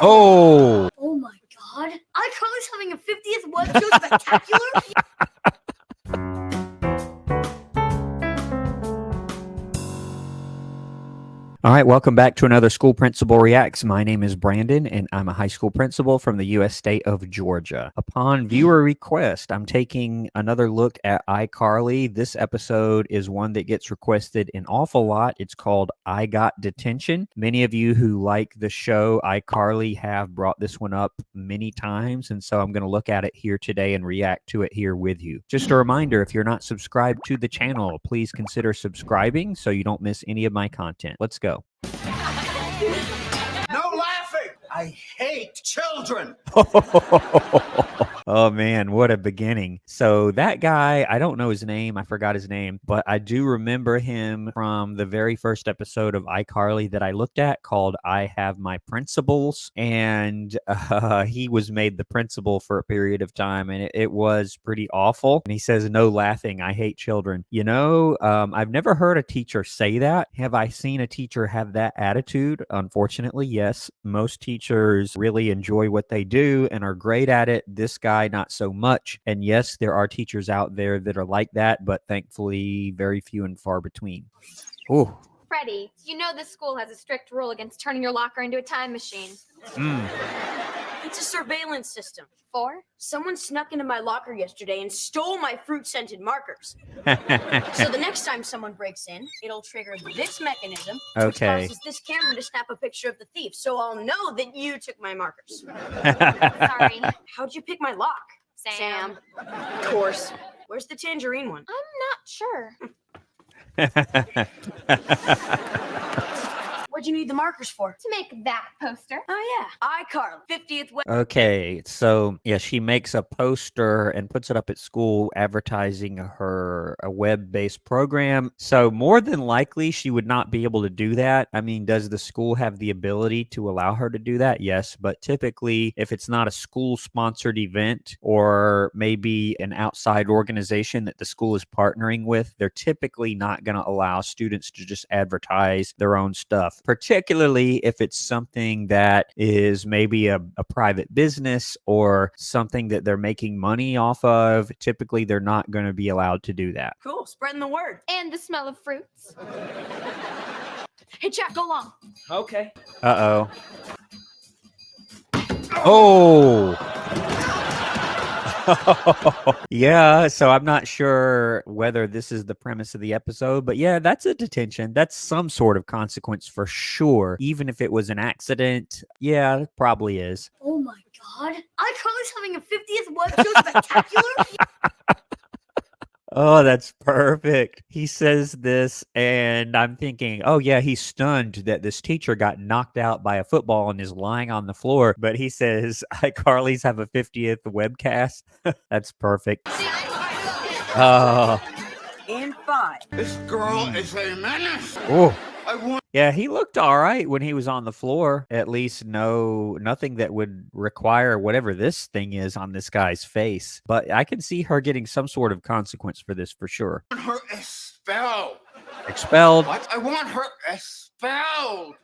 Oh. Oh my God. iCarly's having a 50th web show spectacular? All right, welcome back to another School Principal Reacts. My name is Brandon, and I'm a high school principal from the U.S. state of Georgia. Upon viewer request, I'm taking another look at iCarly. This episode is one that gets requested an awful lot. It's called iGot Detention. Many of you who like the show iCarly have brought this one up many times, and so I'm going to look at it here today and react to it here with you. Just a reminder, if you're not subscribed to the channel, please consider subscribing so you don't miss any of my content. Let's go. No laughing! I hate children! Oh man, what a beginning. So that guy, I don't know his name, I forgot his name, but I do remember him from the very first episode of iCarly that I looked at called I Have My Principles, and he was made the principal for a period of time, and it was pretty awful. And he says, no laughing, I hate children. You know, I've never heard a teacher say that. Have I seen a teacher have that attitude? Unfortunately, yes. Most teachers really enjoy what they do and are great at it. This guy, not so much. And yes, there are teachers out there that are like that, but thankfully very few and far between. Oh. Freddie, you know this school has a strict rule against turning your locker into a time machine. It's a surveillance system. For? Someone snuck into my locker yesterday and stole my fruit-scented markers. So the next time someone breaks in, it'll trigger this mechanism, which causes this camera to snap a picture of the thief, so I'll know that you took my markers. Sorry. How'd you pick my lock? Sam. Of course. Where's the tangerine one? I'm not sure. What'd you need the markers for? To make that poster. Oh yeah, iCarly, 50th web. Okay, so yeah, she makes a poster and puts it up at school advertising a web-based program. So more than likely, she would not be able to do that. I mean, does the school have the ability to allow her to do that? Yes, but typically, if it's not a school-sponsored event or maybe an outside organization that the school is partnering with, they're typically not going to allow students to just advertise their own stuff, particularly if it's something that is maybe a private business or something that they're making money off of. Typically, they're not going to be allowed to do that. Cool, spreading the word. And the smell of fruits. Hey, Jack, go along. Okay. Uh-oh. Oh! Yeah, so I'm not sure whether this is the premise of the episode, but yeah, that's a detention. That's some sort of consequence for sure. Even if it was an accident, yeah, it probably is. Oh my God. iCarly's having a 50th web show spectacular? Oh, that's perfect. He says this, and I'm thinking, oh, yeah, he's stunned that this teacher got knocked out by a football and is lying on the floor. But he says, iCarly's have a 50th webcast. That's perfect. Oh. In 5. This girl is a menace! Oh. I want... Yeah, he looked all right when he was on the floor. At least nothing that would require whatever this thing is on this guy's face. But I can see her getting some sort of consequence for this for sure. I want her expelled! Expelled? What? I want her expelled!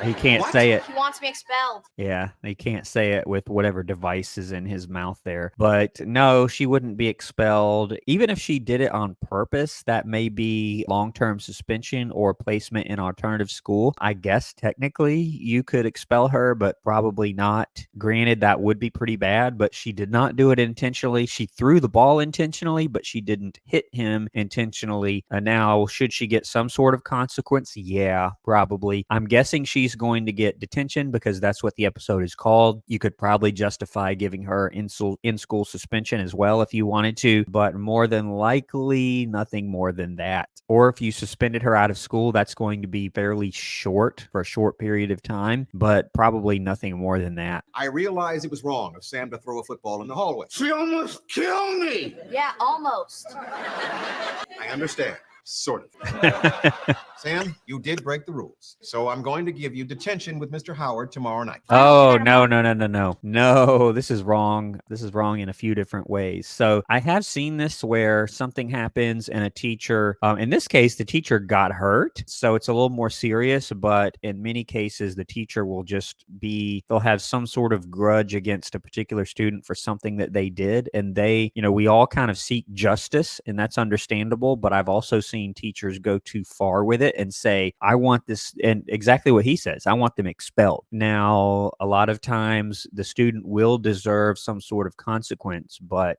He can't What? say it. He wants me expelled. Yeah, he can't say it with whatever device is in his mouth there. But no, she wouldn't be expelled. Even if she did it on purpose, that may be long-term suspension or placement in alternative school. I guess technically you could expel her, but probably not. Granted, that would be pretty bad, but she did not do it intentionally. She threw the ball intentionally, but she didn't hit him intentionally. Now, should she get some sort of consequence? Yeah, probably. I'm guessing she's going to get detention because that's what the episode is called. You could probably justify giving her in-school suspension as well if you wanted to, but more than likely nothing more than that. Or if you suspended her out of school, that's going to be fairly short for a short period of time, but probably nothing more than that. I realize it was wrong of Sam to throw a football in the hallway. She almost killed me! Yeah, almost. I understand. Sort of. Sam, you did break the rules. So I'm going to give you detention with Mr. Howard tomorrow night. Oh, no. No, this is wrong. This is wrong in a few different ways. So I have seen this where something happens and a teacher, in this case, the teacher got hurt. So it's a little more serious, but in many cases, the teacher will just they'll have some sort of grudge against a particular student for something that they did. And we all kind of seek justice, and that's understandable. But I've also seen teachers go too far with it and say, I want this, and exactly what he says, I want them expelled. Now, a lot of times the student will deserve some sort of consequence, but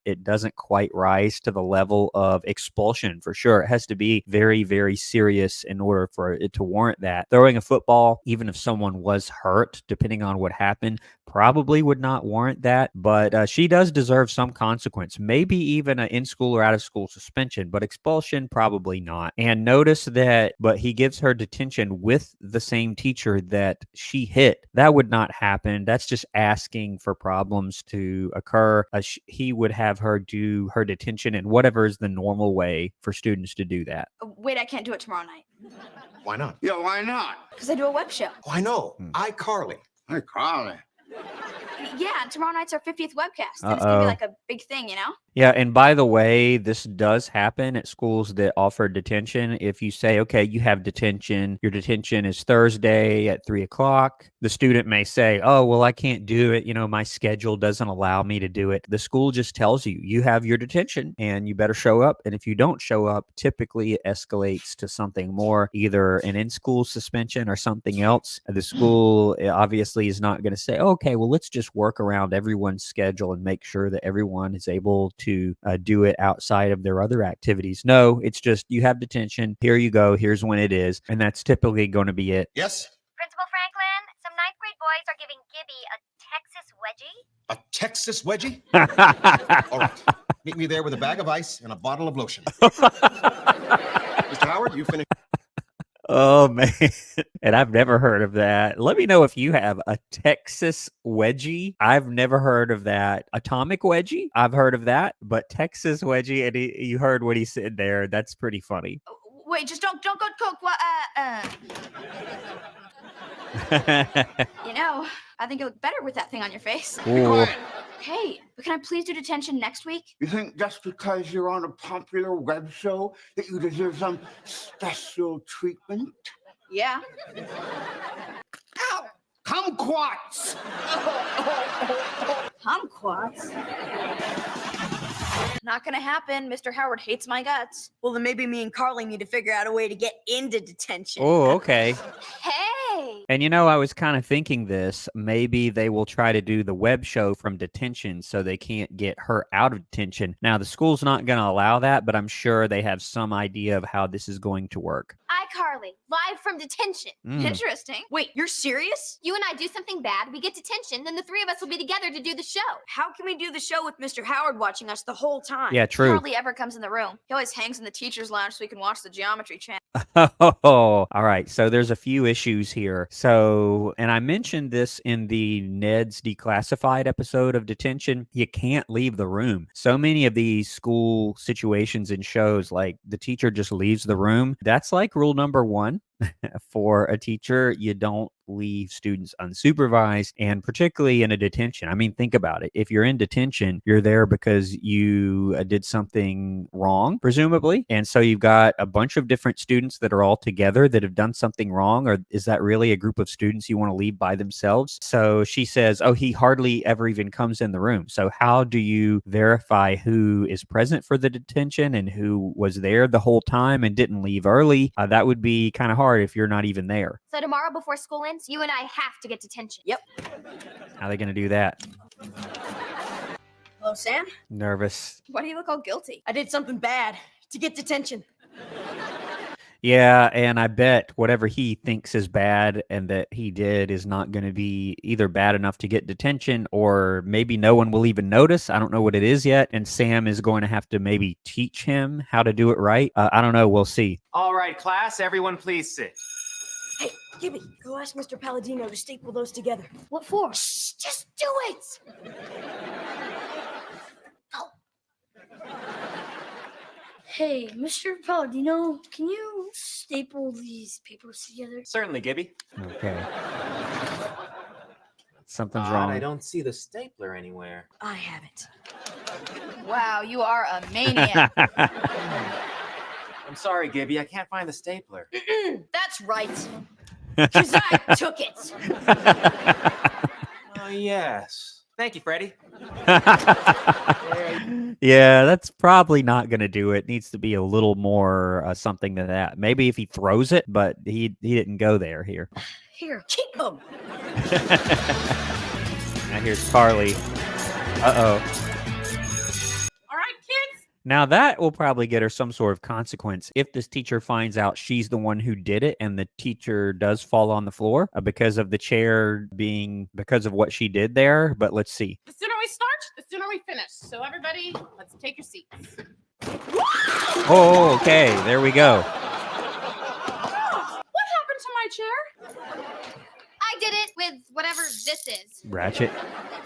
it doesn't quite rise to the level of expulsion for sure. It has to be very, very serious in order for it to warrant that. Throwing a football, even if someone was hurt, depending on what happened, probably would not warrant that. But she does deserve some consequence, maybe even an in-school or out-of-school suspension, but expulsion, probably not. And notice that, but he gives her detention with the same teacher that she hit. That would not happen. That's just asking for problems to occur. He would have her do her detention in whatever is the normal way for students to do that. Wait, I can't do it tomorrow night. Why not? Yeah, why not? Because I do a web show. Oh, I know. iCarly. Hey, Carly. Yeah, tomorrow night's our 50th webcast. And it's going to be like a big thing, you know? Yeah, and by the way, this does happen at schools that offer detention. If you say, okay, you have detention, your detention is Thursday at 3:00, the student may say, oh, well, I can't do it. My schedule doesn't allow me to do it. The school just tells you, you have your detention and you better show up. And if you don't show up, typically it escalates to something more, either an in-school suspension or something else. The school obviously is not going to say, okay, well, let's just work around everyone's schedule and make sure that everyone is able to do it outside of their other activities. No, it's just, you have detention. Here you go. Here's when it is. And that's typically going to be it. Yes? Principal Franklin, some ninth grade boys are giving Gibby a Texas wedgie. A Texas wedgie? All right. Meet me there with a bag of ice and a bottle of lotion. Mr. Howard, you finished. Oh, man. And I've never heard of that. Let me know if you have a Texas wedgie. I've never heard of that. Atomic wedgie? I've heard of that. But Texas wedgie, and you heard what he said there. That's pretty funny. Wait, just don't go cook. I think it looked better with that thing on your face. Ooh. Hey, but can I please do detention next week? You think just because you're on a popular web show that you deserve some special treatment? Yeah. Ow! Kumquats! Kumquats? Not gonna happen. Mr. Howard hates my guts. Well, then maybe me and Carly need to figure out a way to get into detention. Oh, okay. Hey! And I was kind of thinking this. Maybe they will try to do the web show from detention so they can't get her out of detention. Now, the school's not going to allow that, but I'm sure they have some idea of how this is going to work. iCarly, live from detention. Interesting. Wait, you're serious? You and I do something bad, we get detention, then the three of us will be together to do the show. How can we do the show with Mr. Howard watching us the whole time? Yeah, He true. hardly ever comes in the room. He always hangs in the teacher's lounge so we can watch the geometry channel. Oh, all right. So there's a few issues here. So, and I mentioned this in the Ned's Declassified episode of Detention. You can't leave the room. So many of these school situations and shows, like the teacher just leaves the room. That's like rule number 1. For a teacher, you don't leave students unsupervised, and particularly in a detention. I mean, think about it. If you're in detention, you're there because you did something wrong, presumably. And so you've got a bunch of different students that are all together that have done something wrong. Or is that really a group of students you want to leave by themselves? So she says, oh, he hardly ever even comes in the room. So how do you verify who is present for the detention and who was there the whole time and didn't leave early? That would be kind of hard if you're not even there. So tomorrow before school ends, you and I have to get detention. Yep. How are they going to do that? Hello, Sam? Nervous. Why do you look all guilty? I did something bad to get detention. Yeah, and I bet whatever he thinks is bad and that he did is not going to be either bad enough to get detention, or maybe no one will even notice. I don't know what it is yet, and Sam is going to have to maybe teach him how to do it right. I don't know. We'll see. All right, class, everyone please sit. Hey, Gibby, go ask Mr. Palladino to staple those together. What for? Shh, just do it! Go. Hey, Mr. Palladino, can you staple these papers together? Certainly, Gibby. Okay. Something's I wrong. don't see the stapler anywhere. I have it. Wow, you are a maniac. I'm sorry, Gibby. I can't find the stapler. That's right. Because I took it. Oh, yes. Thank you, Freddy. Yeah, that's probably not going to do it. Needs to be a little more something than that. Maybe if he throws it, but he didn't go there here. Here, keep them. Now here's Carly. Uh-oh. All right, kids. Now that will probably get her some sort of consequence if this teacher finds out she's the one who did it and the teacher does fall on the floor because of the chair being because of what she did there. But let's see. The sooner we start, the sooner we finish. So everybody, let's take your seats. Oh, okay. There we go. What happened to my chair? I did it with whatever this is. Ratchet.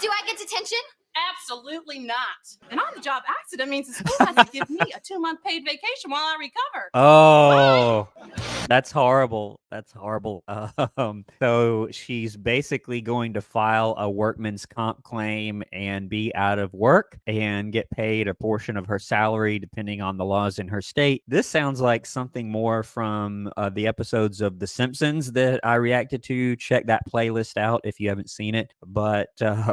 Do I get detention? Absolutely not. An on-the-job accident means the school has to give me a 2-month paid vacation while I recover. Oh, that's horrible. That's horrible. So she's basically going to file a workman's comp claim and be out of work and get paid a portion of her salary depending on the laws in her state. This sounds like something more from the episodes of The Simpsons that I reacted to. Check that playlist out if you haven't seen it. But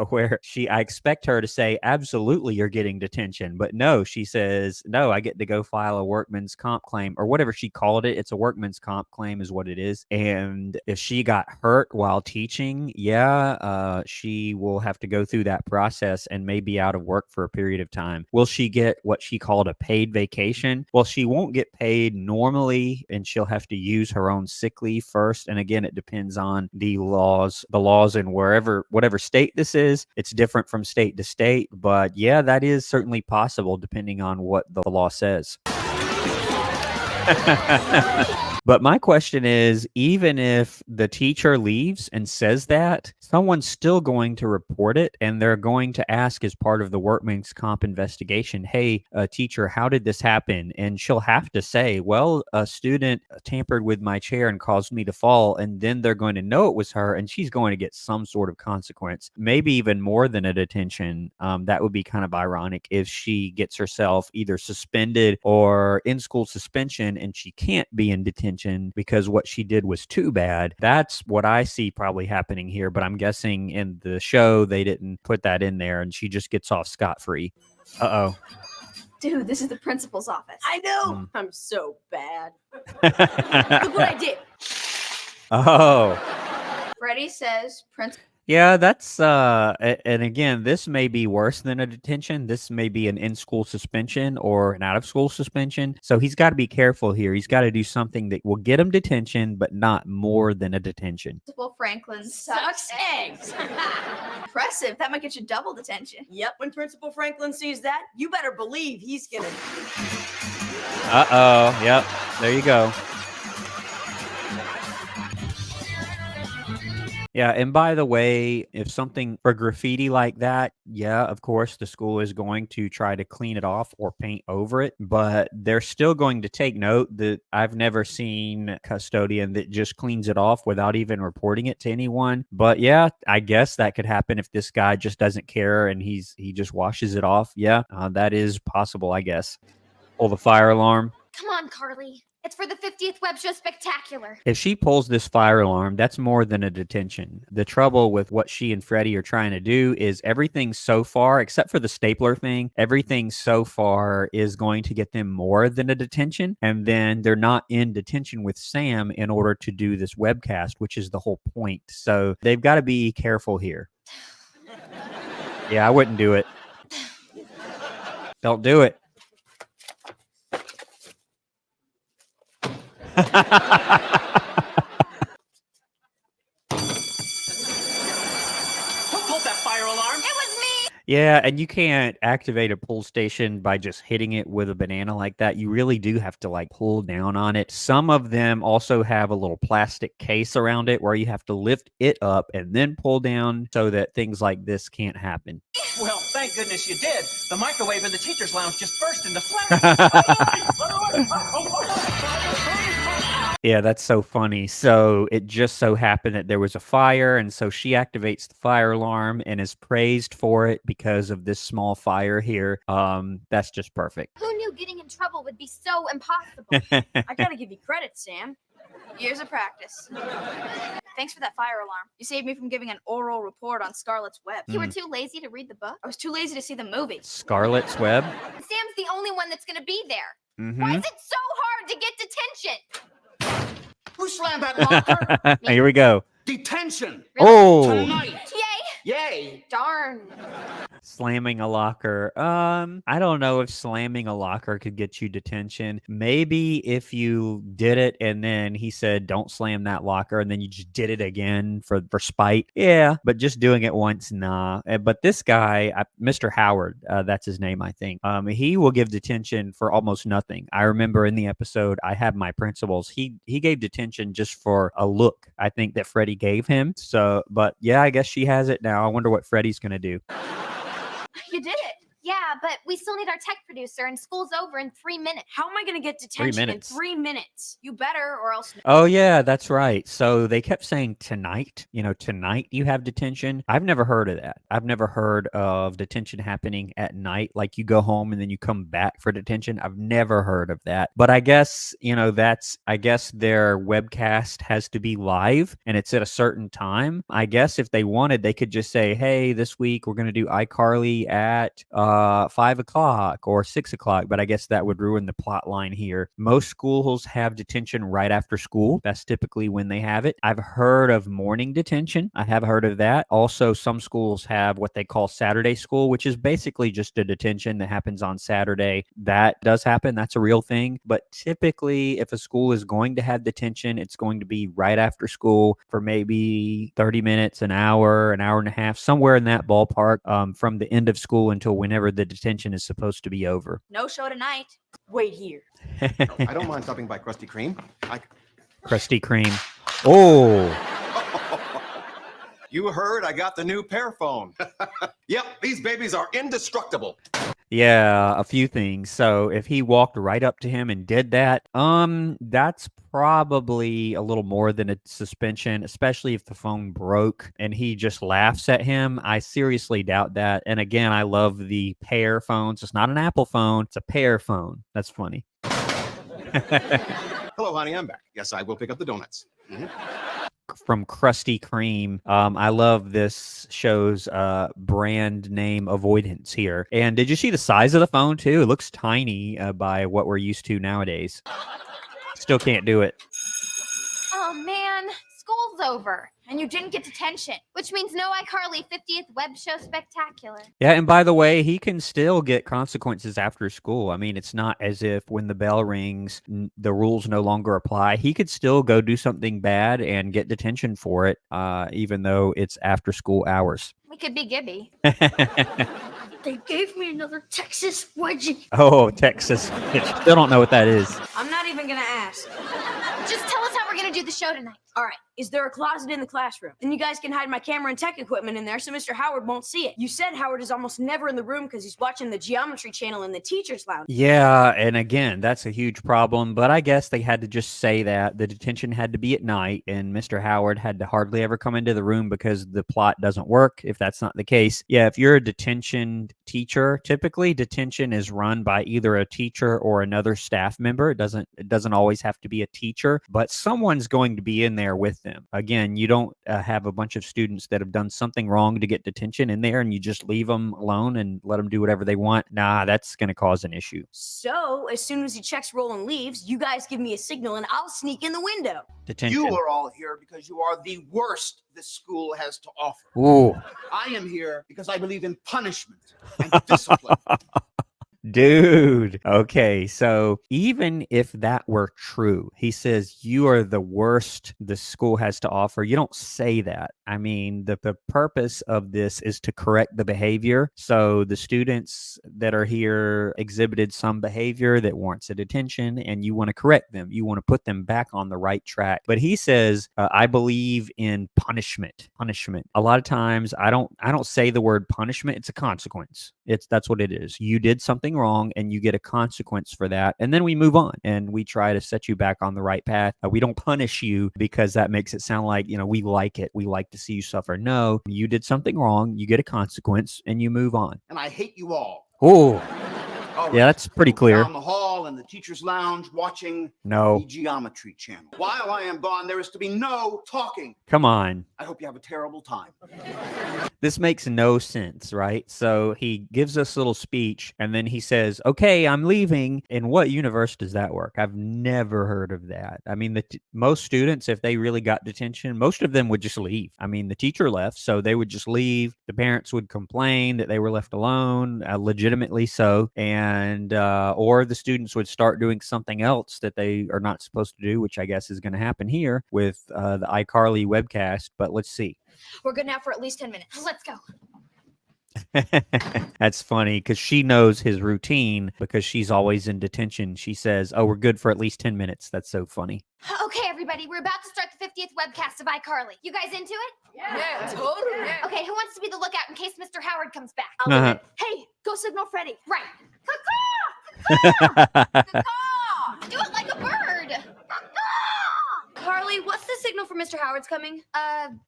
where I expect her to say, absolutely, you're getting detention. But no, she says, no, I get to go file a workman's comp claim or whatever she called it. It's a workman's comp claim is what it is. And if she got hurt while teaching, she will have to go through that process and may be out of work for a period of time. Will she get what she called a paid vacation? Well, she won't get paid normally, and she'll have to use her own sick leave first. And again, it depends on the laws in whatever state this is. It's different from state to state, but yeah, that is certainly possible depending on what the law says. But my question is, even if the teacher leaves and says that, someone's still going to report it, and they're going to ask as part of the workman's comp investigation, hey, teacher, how did this happen? And she'll have to say, well, a student tampered with my chair and caused me to fall, and then they're going to know it was her, and she's going to get some sort of consequence, maybe even more than a detention. That would be kind of ironic if she gets herself either suspended or in school suspension, and she can't be in detention because what she did was too bad. That's what I see probably happening here, but I'm guessing in the show they didn't put that in there and she just gets off scot-free. Uh-oh. Dude, this is the principal's office. I know. I'm so bad. Look what I did. Oh. Freddy says principal. Yeah, that's and again, this may be worse than a detention. This may be an in-school suspension or an out-of-school suspension. So he's got to be careful here. He's got to do something that will get him detention, but not more than a detention. Principal Franklin Sucks eggs. Impressive. That might get you double detention. Yep, when Principal Franklin sees that, you better believe he's gonna. Uh-oh. Yep. There you go. Yeah, and by the way, if something for graffiti like that, yeah, of course, the school is going to try to clean it off or paint over it, but they're still going to take note that I've never seen a custodian that just cleans it off without even reporting it to anyone. But yeah, I guess that could happen if this guy just doesn't care and he just washes it off. Yeah, that is possible, I guess. Pull the fire alarm. Come on, Carly. It's for the 50th Web Show Spectacular. If she pulls this fire alarm, that's more than a detention. The trouble with what she and Freddie are trying to do is everything so far, except for the stapler thing, everything so far is going to get them more than a detention. And then they're not in detention with Sam in order to do this webcast, which is the whole point. So they've got to be careful here. Yeah, I wouldn't do it. Don't do it. Who pulled that fire alarm? It was me! Yeah, and you can't activate a pull station by just hitting it with a banana like that. You really do have to like pull down on it. Some of them also have a little plastic case around it where you have to lift it up and then pull down so that things like this can't happen. Well, thank Thank goodness you did. The microwave in the teacher's lounge just burst into flames. Yeah, that's so funny. So it just so happened that there was a fire, and so she activates the fire alarm and is praised for it because of this small fire here. That's just perfect. Who knew getting in trouble would be so impossible? I gotta give you credit, Sam. Years of practice. Thanks for that fire alarm. You saved me from giving an oral report on Scarlet's Web. You were too lazy to read the book? I was too lazy to see the movie. Scarlet's Web. Sam's the only one that's going to be there. Mm-hmm. Why is it so hard to get detention? Who slammed that locker? Here we go. Detention. Oh, Tonight. Yay! Yay. Darn. slamming a locker. I don't know if slamming a locker could get you detention. Maybe if you did it and then he said, don't slam that locker, and then you just did it again for spite. Yeah, but just doing it once, nah. But this guy, Mr. Howard, that's his name, I think. He will give detention for almost nothing. I remember in the episode, I have my principals. He gave detention just for a look, I think, that Freddie gave him. So, but yeah, I guess she has it now. I wonder what Freddie's going to do. You did it. Yeah, but we still need our tech producer, and school's over in 3 minutes. How am I gonna get detention in minutes. 3 minutes? You better, or else. Oh, yeah, that's right. So they kept saying tonight, tonight you have detention. I've never heard of that. I've never heard of detention happening at night, like you go home and then you come back for detention. I've never heard of that. But I guess, I guess their webcast has to be live and it's at a certain time. I guess if they wanted, they could just say, hey, this week we're going to do iCarly at 5 o'clock or 6 o'clock, but I guess that would ruin the plot line here. Most schools have detention right after school. That's typically when they have it. I've heard of morning detention. I have heard of that. Also, some schools have what they call Saturday school, which is basically just a detention that happens on Saturday. That does happen. That's a real thing. But typically, if a school is going to have detention, it's going to be right after school for maybe 30 minutes, an hour and a half, somewhere in that ballpark, from the end of school until whenever the detention is supposed to be over. No show tonight. Wait here. I don't mind stopping by Krusty Kreme. Krusty Kreme. Oh, You heard I got the new pear phone. Yep, these babies are indestructible. yeah, a few things. So if he walked right up to him and did that, that's probably a little more than a suspension, especially if the phone broke and he just laughs at him. I seriously doubt that. And again, I love the pear phones. It's not an Apple phone, it's a pear phone. That's funny. Hello, honey, I'm back. Yes, I will pick up the donuts. From Krusty Kreme. I love this show's brand name avoidance here. And did you see the size of the phone too? It looks tiny by what we're used to nowadays. Still can't do it. Oh, man. School's over, and you didn't get detention, which means no iCarly 50th Web Show Spectacular. Yeah, and by the way, he can still get consequences after school. I mean, it's not as if when the bell rings, the rules no longer apply. He could still go do something bad and get detention for it, even though it's after school hours. We could be Gibby. They gave me another Texas wedgie. Oh, Texas. Still don't know what that is. I'm not even gonna ask. Just tell us how we're going to do the show tonight. All right, is there a closet in the classroom? Then you guys can hide my camera and tech equipment in there so Mr. Howard won't see it. You said Howard is almost never in the room because he's watching the geometry channel in the teacher's lounge. Yeah, and again, that's a huge problem, but I guess they had to just say that the detention had to be at night, and Mr. Howard had to hardly ever come into the room because the plot doesn't work if that's not the case. Yeah, if you're a detention teacher, typically detention is run by either a teacher or another staff member. It doesn't always have to be a teacher, but someone's going to be in there with them. Again, you don't have a bunch of students that have done something wrong to get detention in there and you just leave them alone and let them do whatever they want. Nah, that's going to cause an issue. So, as soon as he checks roll and leaves, you guys give me a signal and I'll sneak in the window. Detention. You are all here because you are the worst this school has to offer. Ooh. I am here because I believe in punishment and discipline. Dude. Okay, so even if that were true, he says you are the worst the school has to offer. You don't say that. I mean, the purpose of this is to correct the behavior. So the students that are here exhibited some behavior that warrants a detention, and you want to correct them. You want to put them back on the right track. But he says, I believe in punishment. Punishment. A lot of times I don't say the word punishment. It's a consequence. That's what it is. You did something wrong and you get a consequence for that. And then we move on and we try to set you back on the right path. We don't punish you because that makes it sound like, we like it. We like to see you suffer. No, you did something wrong. You get a consequence and you move on. And I hate you all. Oh, All right. Yeah, that's pretty clear. Down the hall in the teacher's lounge watching No. the Geometry Channel. While I am gone, there is to be no talking. Come on. I hope you have a terrible time. This makes no sense, right? So he gives us a little speech and then he says, okay, I'm leaving. In what universe does that work? I've never heard of that. I mean, most students, if they really got detention, most of them would just leave. I mean, the teacher left, so they would just leave. The parents would complain that they were left alone, legitimately so. And, or the students would start doing something else that they are not supposed to do, which I guess is going to happen here with the iCarly webcast. But let's see. We're good now for at least 10 minutes. Let's go. That's funny because she knows his routine because she's always in detention. She says, oh, we're good for at least 10 minutes. That's so funny. Okay, everybody, we're about to start the 50th webcast of iCarly. You guys into it? Yeah, totally. Yeah. Okay, who wants to be the lookout in case Mr. Howard comes back? I'll do it. Hey, go signal Freddy. Right. Do it like a bird. Carly, what's the signal for Mr. Howard's coming?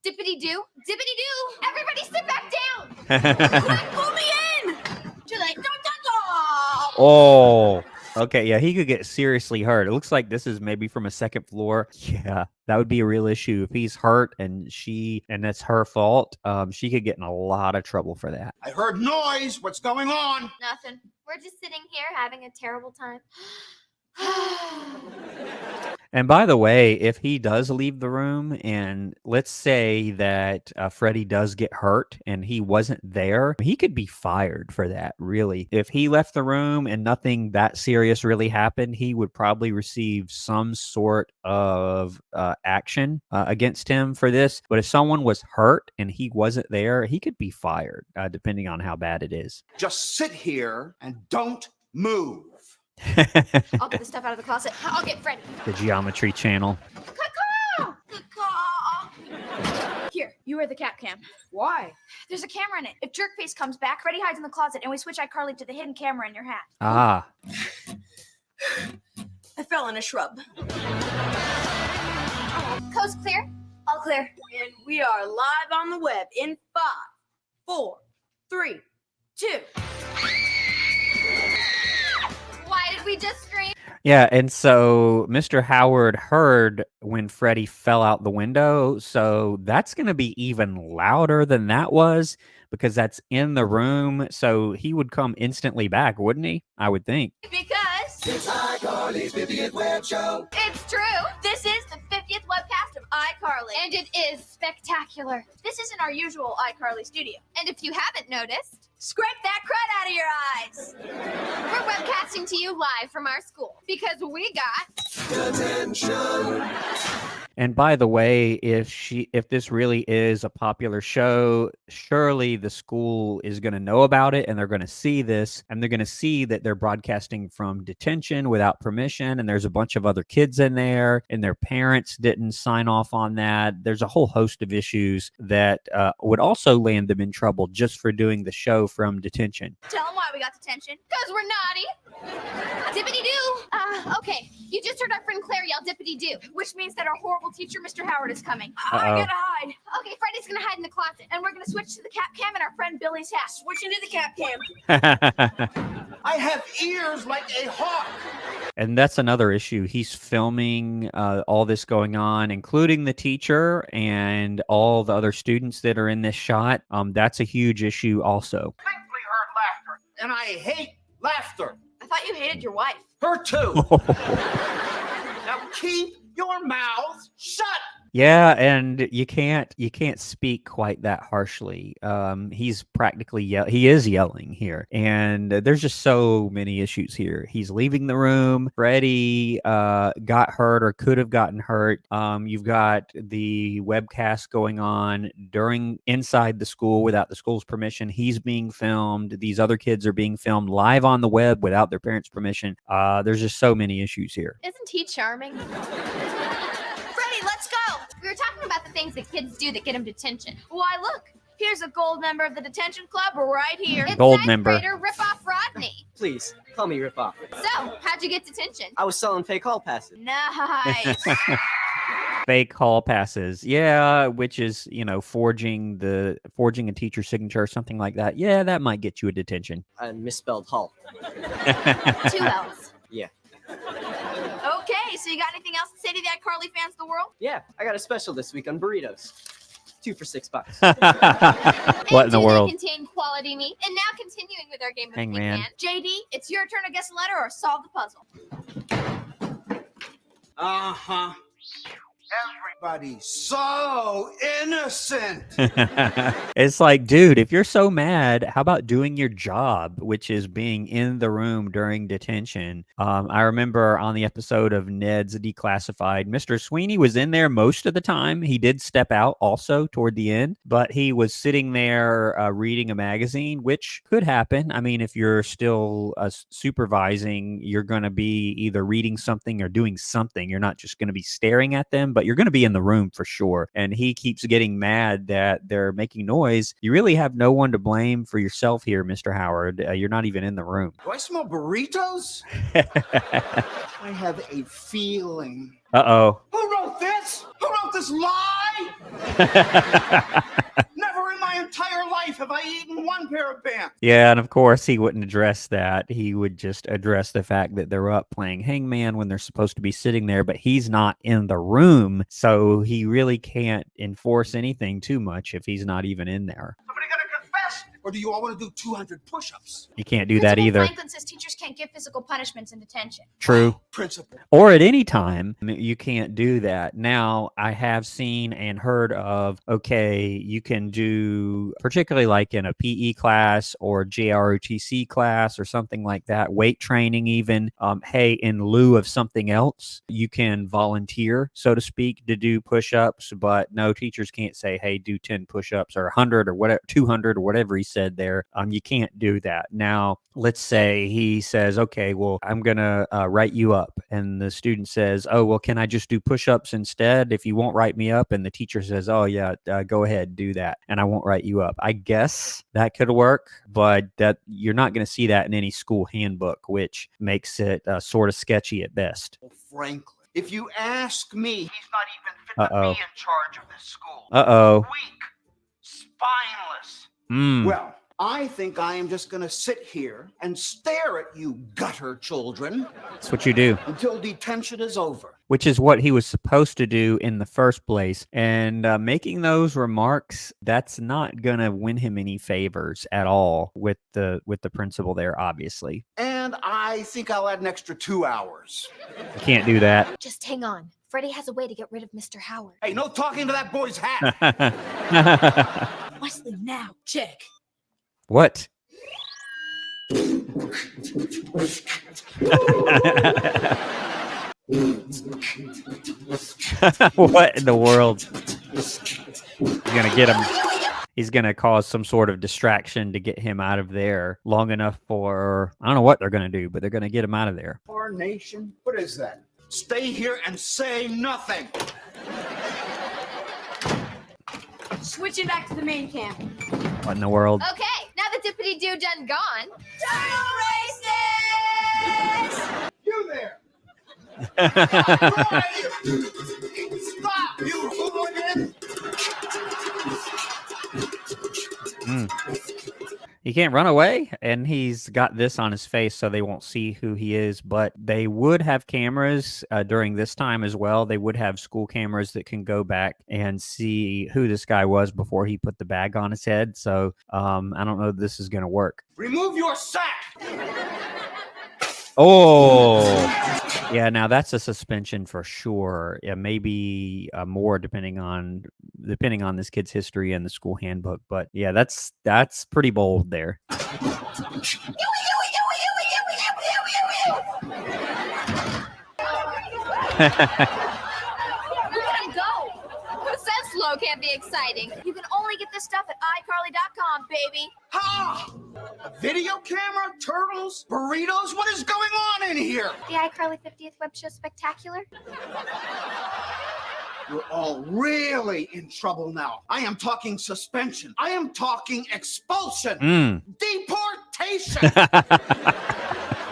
Dippity-doo. Dippity-doo. Everybody sit back down. Quick, pull me in. Too late. Oh, okay. Yeah, he could get seriously hurt. It looks like this is maybe from a second floor. Yeah, that would be a real issue. If he's hurt and that's her fault, she could get in a lot of trouble for that. I heard noise. What's going on? Nothing. We're just sitting here having a terrible time. And by the way, if he does leave the room and let's say that Freddie does get hurt and he wasn't there, he could be fired for that, really. If he left the room and nothing that serious really happened, he would probably receive some sort of action against him for this. But if someone was hurt and he wasn't there, he could be fired, depending on how bad it is. Just sit here and don't move. I'll get the stuff out of the closet. I'll get Freddy. The Geometry Channel. Here, you wear the cap cam. Why? There's a camera in it. If Jerkface comes back, Freddy hides in the closet, and we switch iCarly to the hidden camera in your hat. Ah. I fell in a shrub. Coast clear? All clear. And we are live on the web in 5, 4, 3, 2. Why did we just scream? Yeah, and so Mr. Howard heard when Freddie fell out the window, so that's going to be even louder than that was because that's in the room, so he would come instantly back, wouldn't he? I would think. Because It's iCarly's 50th web show. it's true. This is the 50th webcast of iCarly. And it is spectacular. This isn't our usual iCarly studio. And if you haven't noticed, Scrape that crud out of your eyes. we're webcasting to you live from our school because we got Detention. And by the way, if this really is a popular show, surely the school is going to know about it and they're going to see this and they're going to see that they're broadcasting from detention without permission and there's a bunch of other kids in there and their parents didn't sign off on that. There's a whole host of issues that would also land them in trouble just for doing the show from detention. Tell them why we got detention. because we're naughty. Dippity-doo. Okay, you just heard our friend Claire yell dippity-doo. Which means that our horrible teacher, Mr. Howard, is coming. Uh-oh. I gotta hide. Okay, Freddy's gonna hide in the closet. And we're gonna switch to the cap cam and our friend Billy's hat. Switch into the cap cam. I have ears like a hawk. And that's another issue. He's filming all this going on, including the teacher and all the other students that are in this shot. That's a huge issue also. Thankfully heard laughter, and I hate laughter. I thought you hated your wife. Her too. Now keep your mouths shut. Yeah, and you can't speak quite that harshly. He's practically he is yelling here, and there's just so many issues here. He's leaving the room. Freddie got hurt or could have gotten hurt. You've got the webcast going on inside the school without the school's permission. He's being filmed. These other kids are being filmed live on the web without their parents' permission. There's just so many issues here. Isn't he charming? Freddie, let's go. We were talking about the things that kids do that get them detention. Why, look. Here's a gold member of the detention club right here. It's Gold ninth member. grader Rip-Off Rodney. Please, call me Rip Off. So, how'd you get detention? I was selling fake hall passes. Nice. Fake hall passes. Yeah, which is, forging a teacher's signature or something like that. Yeah, that might get you a detention. I misspelled hall. 2 L's. Yeah. Okay, so you got anything else to say to the iCarly fans of the world? Yeah, I got a special this week on burritos. 2 for $6. What in the world? They contain quality meat. And now continuing with our game of Hangman. Hangman. JD, it's your turn to guess a letter or solve the puzzle. Uh-huh. Everybody's so innocent. It's like, dude, if you're so mad, how about doing your job, which is being in the room during detention? I remember on the episode of Ned's Declassified, Mr. Sweeney was in there most of the time. He did step out also toward the end, but he was sitting there reading a magazine, which could happen. I mean, if you're still supervising, you're going to be either reading something or doing something. You're not just going to be staring at them, but you're going to be in the room for sure. And he keeps getting mad that they're making noise. You really have no one to blame for yourself here, Mr. Howard. You're not even in the room. Do I smell burritos? I have a feeling. Uh-oh. Who wrote this? Who wrote this lie? Never in my entire life have I eaten one pair of pants. Yeah, and of course he wouldn't address that. He would just address the fact that they're up playing hangman when they're supposed to be sitting there, but he's not in the room, so he really can't enforce anything too much if he's not even in there. Somebody gonna confess? Or do you all want to do 200 push-ups? You can't do that either. Franklin says teachers can't give physical punishments in detention. True. Principal. Or at any time, you can't do that. Now, I have seen and heard of, okay, you can do, particularly like in a PE class or JROTC class or something like that, weight training even, hey, in lieu of something else, you can volunteer, so to speak, to do push-ups, but no, teachers can't say, hey, do 10 push-ups or 100 or whatever, 200 or whatever he said there. You can't do that. Now, let's say he says, okay, well, I'm going to write you up. And the student says, oh, well, can I just do push-ups instead if you won't write me up? And the teacher says, oh, yeah, go ahead, do that. And I won't write you up. I guess that could work, but that you're not going to see that in any school handbook, which makes it sort of sketchy at best. Well, Franklin, if you ask me, he's not even fit to be in charge of this school. Uh-oh. Weak, spineless. Mm. Well, I think I am just going to sit here and stare at you gutter children That's what you do. until detention is over. Which is what he was supposed to do in the first place. And making those remarks, that's not going to win him any favors at all with the principal there, obviously. And I think I'll add an extra 2 hours. You can't do that. Just hang on. Freddie has a way to get rid of Mr. Howard. Hey, no talking to that boy's hat. Wesley, now, check. What? What in the world? He's gonna get him. He's gonna cause some sort of distraction to get him out of there long enough for, I don't know what they're gonna do, but they're gonna get him out of there. Our nation? What is that? Stay here and say nothing. Switching back to the main camp. What in the world? Okay, now the dippity-doo done gone. Turtle races! You there! Stop, you hooligan! He can't run away, and he's got this on his face so they won't see who he is, but they would have cameras during this time as well. They would have school cameras that can go back and see who this guy was before he put the bag on his head, so I don't know if this is going to work. Remove your sack! Oh! Yeah, now that's a suspension for sure. Yeah, maybe more depending on this kid's history and the school handbook. But yeah, that's pretty bold there. Let him go. Who says slow can't be exciting? You can only get this stuff at iCarly.com, baby. Ha! A video camera, turtles, burritos. What is going on in here? The iCarly 50th Web Show Spectacular? You're all really in trouble now. I am talking suspension. I am talking expulsion. Deportation.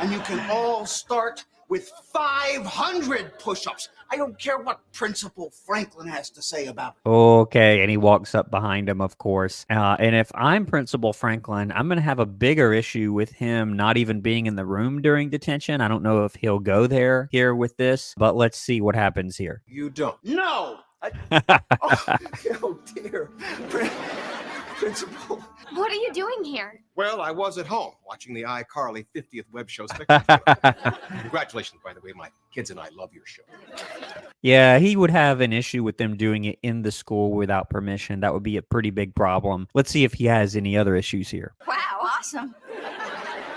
And you can all start with 500 push-ups. I don't care what Principal Franklin has to say about it. Okay, and he walks up behind him, of course. And if I'm Principal Franklin, I'm going to have a bigger issue with him not even being in the room during detention. I don't know if he'll go here with this, but let's see what happens here. You don't. No! Oh dear. Principal. What are you doing here? Well, I was at home watching the iCarly 50th Web Show Spectacular. Congratulations, by the way. My kids and I love your show. Yeah, he would have an issue with them doing it in the school without permission. That would be a pretty big problem. Let's see if he has any other issues here. Wow, awesome.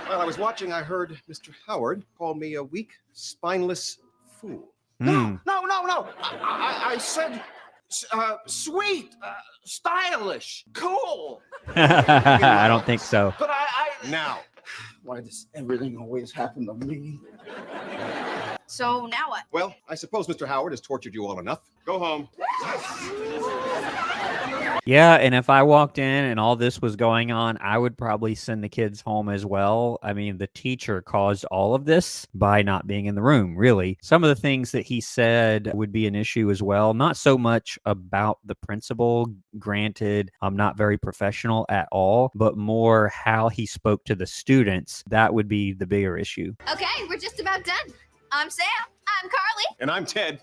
While I was watching, I heard Mr. Howard call me a weak, spineless fool. No. I said sweet, stylish, cool. I don't think so. But Now. Why does everything always happen to me? So now what? Well, I suppose Mr. Howard has tortured you all enough. Go home. Yeah, and if I walked in and all this was going on, I would probably send the kids home as well. I mean, the teacher caused all of this by not being in the room, really. Some of the things that he said would be an issue as well. Not so much about the principal, granted, I'm not very professional at all, but more how he spoke to the students. That would be the bigger issue. Okay, we're just about done. I'm Sam. I'm Carly. And I'm Ted.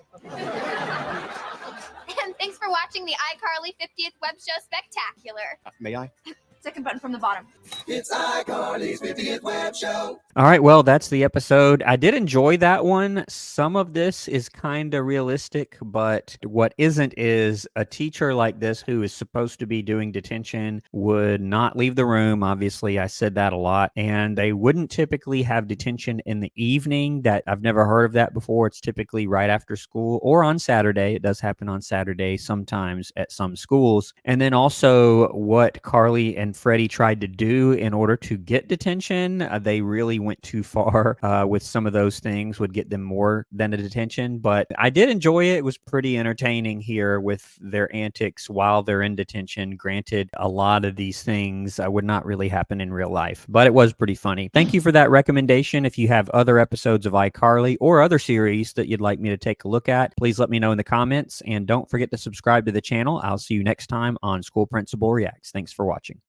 And thanks for watching the iCarly 50th Web Show Spectacular. May I? Second button from the bottom. It's iCarly's 50th Web Show. All right, well, that's the episode. I did enjoy that one. Some of this is kind of realistic, but what isn't is a teacher like this who is supposed to be doing detention would not leave the room. Obviously, I said that a lot. And they wouldn't typically have detention in the evening. That I've never heard of that before. It's typically right after school or on Saturday. It does happen on Saturday sometimes at some schools. And then also what Carly and Freddie tried to do in order to get detention, they really went too far with some of those things, would get them more than a detention. But I did enjoy it. It was pretty entertaining here with their antics while they're in detention. Granted, a lot of these things would not really happen in real life, but it was pretty funny. Thank you for that recommendation. If you have other episodes of iCarly or other series that you'd like me to take a look at, please let me know in the comments. And don't forget to subscribe to the channel. I'll see you next time on School Principal Reacts. Thanks for watching.